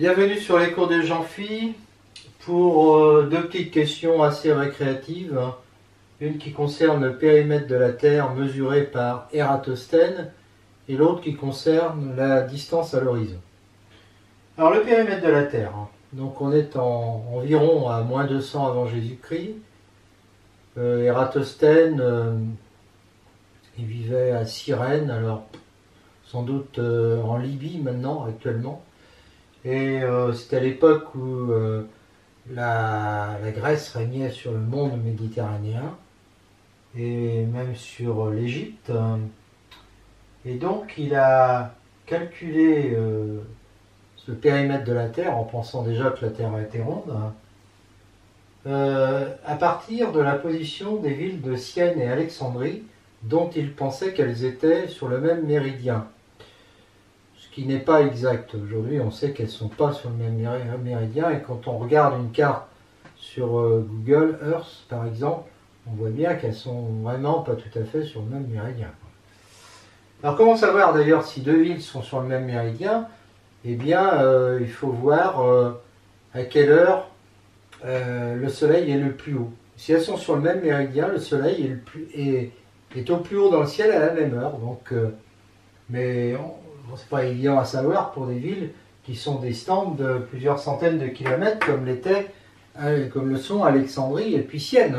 Bienvenue sur les cours de Jean-Phi pour deux petites questions assez récréatives. Une qui concerne le périmètre de la Terre mesuré par Ératosthène et l'autre qui concerne la distance à l'horizon. Alors le périmètre de la Terre, donc on est environ à moins 200 avant Jésus-Christ. Ératosthène, il vivait à Cyrène, alors sans doute en Libye maintenant, actuellement. Et c'était à l'époque où la Grèce régnait sur le monde méditerranéen et même sur l'Égypte. Et donc il a calculé ce périmètre de la Terre en pensant déjà que la Terre était ronde, à partir de la position des villes de Syène et Alexandrie, dont il pensait qu'elles étaient sur le même méridien. Ce qui n'est pas exact. Aujourd'hui, on sait qu'elles ne sont pas sur le même méridien, et quand on regarde une carte sur Google Earth, par exemple, on voit bien qu'elles sont vraiment pas tout à fait sur le même méridien. Alors comment savoir d'ailleurs si deux villes sont sur le même méridien? Eh bien, il faut voir à quelle heure le soleil est le plus haut. Si elles sont sur le même méridien, le soleil est au plus haut dans le ciel à la même heure. Donc, mais c'est pas évident à savoir pour des villes qui sont distantes de plusieurs centaines de kilomètres, comme le sont Alexandrie et puis Syène.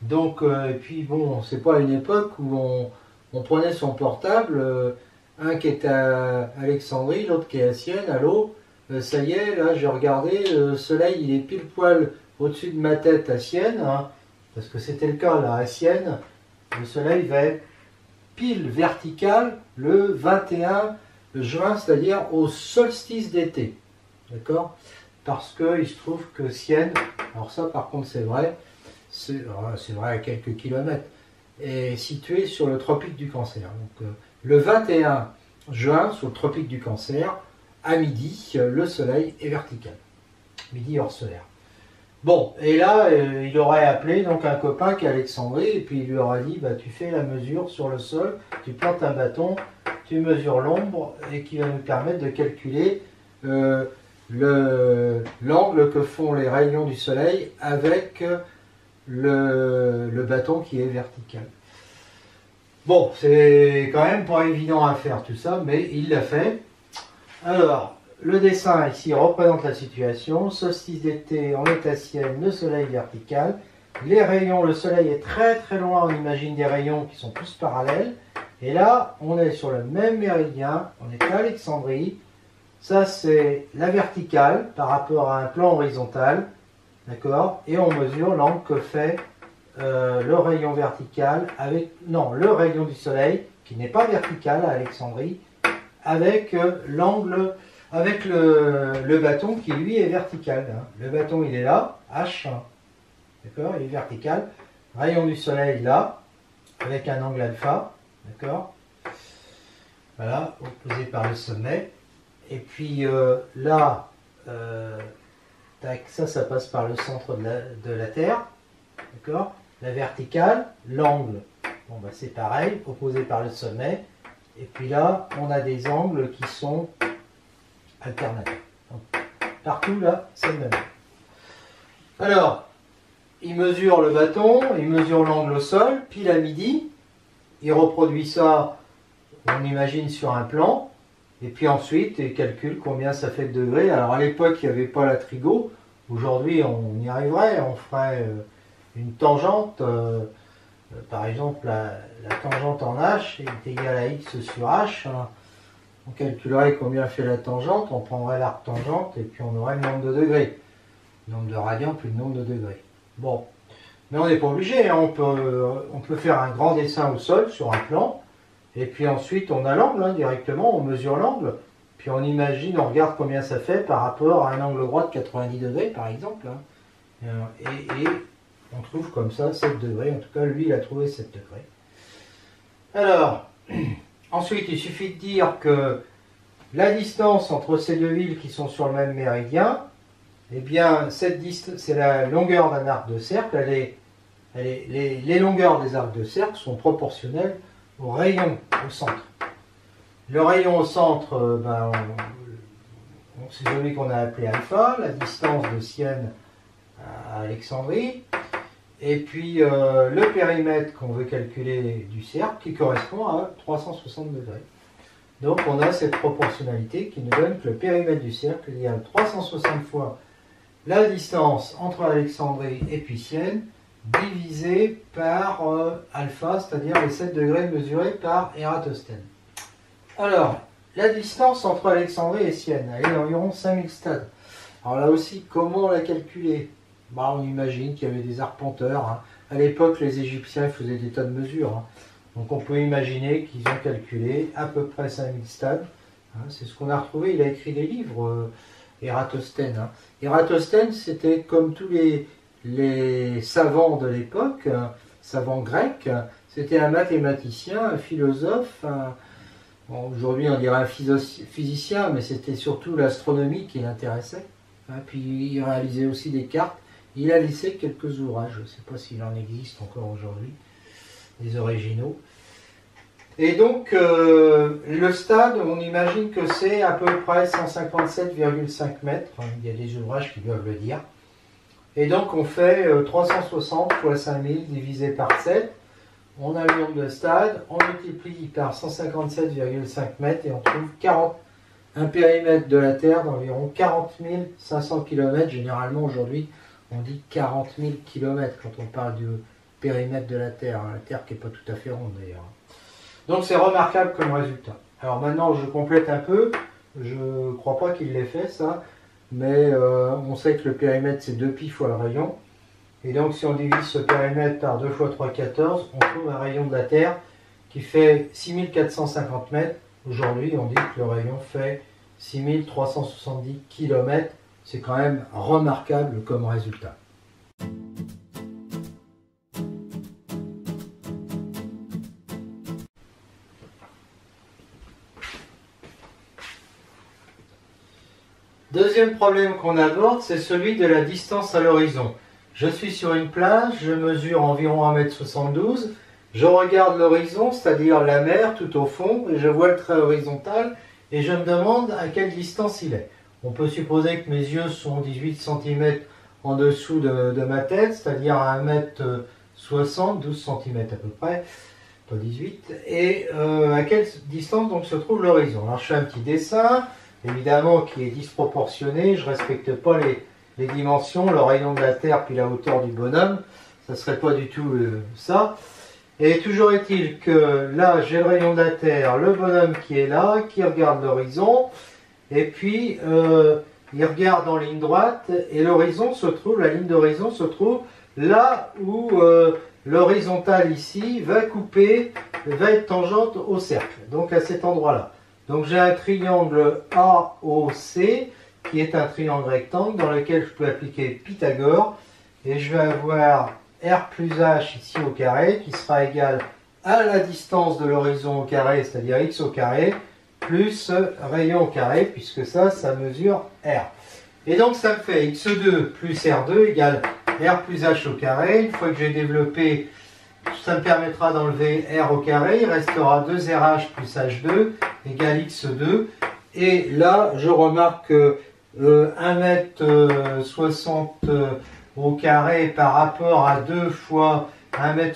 Donc, et puis bon, c'est pas une époque où on prenait son portable, un qui est à Alexandrie, l'autre qui est à Syène, allô, ça y est, là j'ai regardé, le soleil il est pile poil au-dessus de ma tête à Syène, parce que c'était le cas là à Syène, le soleil va être pile vertical le 21 juin, c'est-à-dire au solstice d'été, d'accord? Parce qu'il se trouve que Syène, alors ça par contre c'est vrai à quelques kilomètres, est situé sur le tropique du Cancer. Donc le 21 juin, sur le tropique du Cancer, à midi, le soleil est vertical, midi hors solaire. Bon, et là, il aurait appelé donc un copain qui est à Alexandrie, et puis il lui aurait dit, bah, tu fais la mesure sur le sol, tu plantes un bâton, tu mesures l'ombre, et qui va nous permettre de calculer l'angle que font les rayons du soleil avec le bâton qui est vertical. Bon, c'est quand même pas évident à faire tout ça, mais il l'a fait. Alors, le dessin ici représente la situation. Solstice d'été, on est à Syène, le soleil vertical. Les rayons, le soleil est très très loin, on imagine des rayons qui sont tous parallèles. Et là, on est sur le même méridien, on est à Alexandrie. Ça, c'est la verticale par rapport à un plan horizontal. D'accord? Et on mesure l'angle que fait le rayon vertical le rayon du soleil, qui n'est pas vertical à Alexandrie, avec l'angle, avec le bâton qui lui est vertical. Le bâton il est là, H, d'accord, il est vertical. Rayon du soleil là, avec un angle alpha, d'accord. Voilà, opposé par le sommet. Et puis là, tac, ça passe par le centre de la Terre, d'accord. La verticale, l'angle, bon bah c'est pareil, opposé par le sommet. Et puis là, on a des angles qui sont alternatifs. Donc, partout là, c'est le même. Alors, il mesure le bâton, il mesure l'angle au sol, pile à midi. Il reproduit ça, on imagine, sur un plan. Et puis ensuite, il calcule combien ça fait de degrés. Alors à l'époque, il n'y avait pas la trigo. Aujourd'hui, on y arriverait. On ferait une tangente. Par exemple, la tangente en H est égale à x sur H. On calculerait combien fait la tangente, on prendrait l'arc tangente et puis on aurait le nombre de degrés. Le nombre de radians plus le nombre de degrés. Bon, mais on n'est pas obligé, on peut faire un grand dessin au sol sur un plan, et puis ensuite on a l'angle directement, on mesure l'angle, puis on imagine, on regarde combien ça fait par rapport à un angle droit de 90 degrés par exemple, et on trouve comme ça 7 degrés, en tout cas lui il a trouvé 7 degrés. Alors, ensuite il suffit de dire que la distance entre ces deux villes qui sont sur le même méridien, eh bien c'est la longueur d'un arc de cercle, les longueurs des arcs de cercle sont proportionnelles au rayon au centre. Le rayon au centre, Donc c'est celui qu'on a appelé alpha, la distance de Sienne à Alexandrie. Et puis le périmètre qu'on veut calculer du cercle qui correspond à 360 degrés. Donc on a cette proportionnalité qui nous donne que le périmètre du cercle est égal à 360 fois la distance entre Alexandrie et puis Sienne, divisé par alpha, c'est-à-dire les 7 degrés mesurés par Ératosthène. Alors, la distance entre Alexandrie et Sienne, elle est d'environ 5000 stades. Alors là aussi, comment la calculer? Bah, on imagine qu'il y avait des arpenteurs. Hein. À l'époque, les Égyptiens faisaient des tas de mesures. Hein. Donc on peut imaginer qu'ils ont calculé à peu près 5000 stades. Hein. C'est ce qu'on a retrouvé. Il a écrit des livres, Ératosthène. Hein. Ératosthène, c'était comme tous les savants de l'époque, savants grecs, c'était un mathématicien, un philosophe, bon, aujourd'hui on dirait un physicien, mais c'était surtout l'astronomie qui l'intéressait. Hein. Puis il réalisait aussi des cartes. Il a laissé quelques ouvrages, je ne sais pas s'il en existe encore aujourd'hui, des originaux. Et donc, le stade, on imagine que c'est à peu près 157,5 mètres. Il y a des ouvrages qui doivent le dire. Et donc, on fait 360 fois 5000 divisé par 7. On a le nombre de stades, on multiplie par 157,5 mètres et on trouve un périmètre de la Terre d'environ 40 500 km. Généralement, aujourd'hui, on dit 40 000 km quand on parle du périmètre de la Terre. La Terre qui n'est pas tout à fait ronde d'ailleurs. Donc c'est remarquable comme résultat. Alors maintenant je complète un peu. Je ne crois pas qu'il l'ait fait ça. Mais on sait que le périmètre c'est 2π fois le rayon. Et donc si on divise ce périmètre par 2 fois 3, 14, on trouve un rayon de la Terre qui fait 6450 mètres. Aujourd'hui on dit que le rayon fait 6370 km. C'est quand même remarquable comme résultat. Deuxième problème qu'on aborde, c'est celui de la distance à l'horizon. Je suis sur une plage, je mesure environ 1,72 m, je regarde l'horizon, c'est-à-dire la mer tout au fond, et je vois le trait horizontal, et je me demande à quelle distance il est. On peut supposer que mes yeux sont 18 cm en dessous de ma tête, c'est-à-dire à 1,60 m, 12 cm à peu près, pas 18. Et à quelle distance donc se trouve l'horizon? Alors je fais un petit dessin, évidemment qui est disproportionné, je ne respecte pas les dimensions, le rayon de la Terre puis la hauteur du bonhomme, ça ne serait pas du tout ça. Et toujours est-il que là j'ai le rayon de la Terre, le bonhomme qui est là, qui regarde l'horizon, et puis il regarde en ligne droite, et l'horizon se trouve, la ligne d'horizon se trouve là où l'horizontale ici va être tangente au cercle, donc à cet endroit-là. Donc j'ai un triangle AOC qui est un triangle rectangle dans lequel je peux appliquer Pythagore, et je vais avoir R plus H ici au carré qui sera égal à la distance de l'horizon au carré, c'est-à-dire X au carré, plus rayon au carré, puisque ça mesure R. Et donc ça me fait X2 plus R2 égale R plus H au carré. Une fois que j'ai développé, ça me permettra d'enlever R au carré, il restera 2RH plus H2 égale X2. Et là, je remarque que 1,60 m au carré par rapport à 2 fois 1,60 m,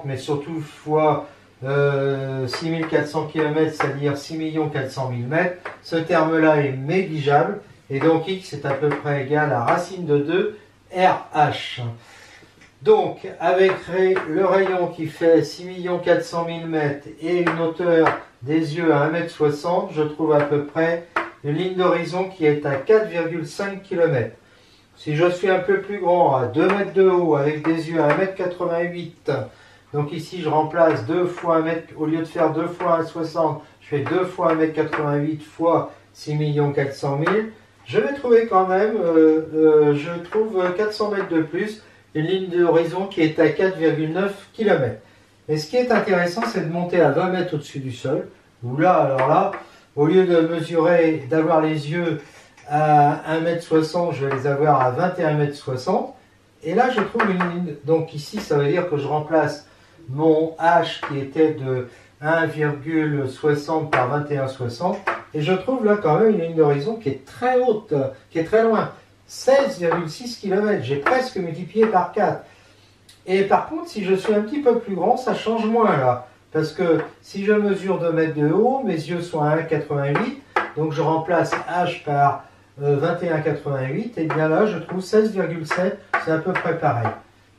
mais surtout fois 6400 km, c'est-à-dire 6 400 000 mètres, ce terme-là est négligeable, et donc X est à peu près égal à racine de 2 RH. Donc, avec le rayon qui fait 6 400 000 mètres et une hauteur des yeux à 1,60 m, je trouve à peu près une ligne d'horizon qui est à 4,5 km. Si je suis un peu plus grand, à 2 mètres de haut, avec des yeux à 1,88 m, donc ici je remplace 2 fois 1 mètre, au lieu de faire 2 fois 1,60, je fais 2 fois 1,88 m fois 6 400 000, je vais trouver quand même, je trouve 400 mètres de plus, une ligne d'horizon qui est à 4,9 km. Et ce qui est intéressant, c'est de monter à 20 mètres au-dessus du sol, où là, alors là, au lieu de mesurer, d'avoir les yeux à 1,60 m, je vais les avoir à 21,60 m. Et là, je trouve une ligne. Donc ici, ça veut dire que je remplace mon H qui était 1,60 par 21,60. Et je trouve là quand même une ligne d'horizon qui est très haute, qui est très loin. 16,6 km, j'ai presque multiplié par 4. Et par contre, si je suis un petit peu plus grand, ça change moins là. Parce que si je mesure 2 mètres de haut, mes yeux sont à 1,88. Donc je remplace H par 21,88. Et bien là, je trouve 16,7. C'est à peu près pareil.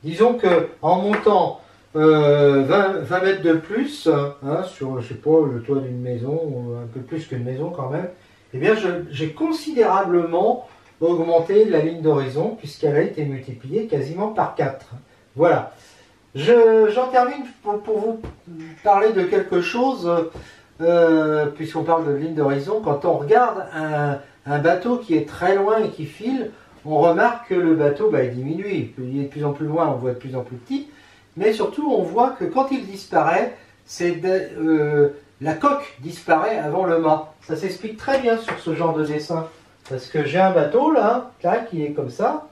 Disons que en montant 20 mètres de plus, hein, sur, je sais pas, le toit d'une maison, ou un peu plus qu'une maison quand même, eh bien j'ai considérablement augmenté la ligne d'horizon puisqu'elle a été multipliée quasiment par 4. Voilà. J'en termine pour vous parler de quelque chose, puisqu'on parle de ligne d'horizon. Quand on regarde un bateau qui est très loin et qui file, on remarque que le bateau il diminue, il est de plus en plus loin, on voit de plus en plus petit, mais surtout on voit que quand il disparaît, la coque disparaît avant le mât. Ça s'explique très bien sur ce genre de dessin, parce que j'ai un bateau là, qui est comme ça.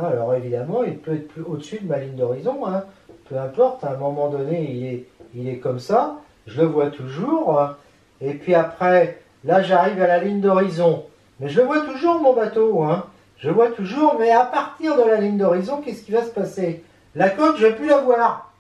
Alors évidemment, il peut être plus au-dessus de ma ligne d'horizon, hein. Peu importe, à un moment donné, il est comme ça, je le vois toujours. Et puis après, là j'arrive à la ligne d'horizon, mais je le vois toujours mon bateau, hein. Je vois toujours, mais à partir de la ligne d'horizon, qu'est-ce qui va se passer? La coque, je ne vais plus la voir.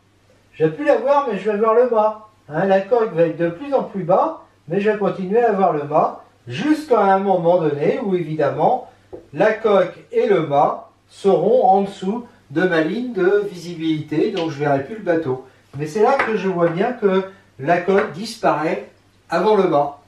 Je ne vais plus la voir, mais je vais voir le mât. La coque va être de plus en plus bas, mais je vais continuer à voir le mât, jusqu'à un moment donné où évidemment, la coque et le mât seront en dessous de ma ligne de visibilité, donc je ne verrai plus le bateau. Mais c'est là que je vois bien que la coque disparaît avant le mât.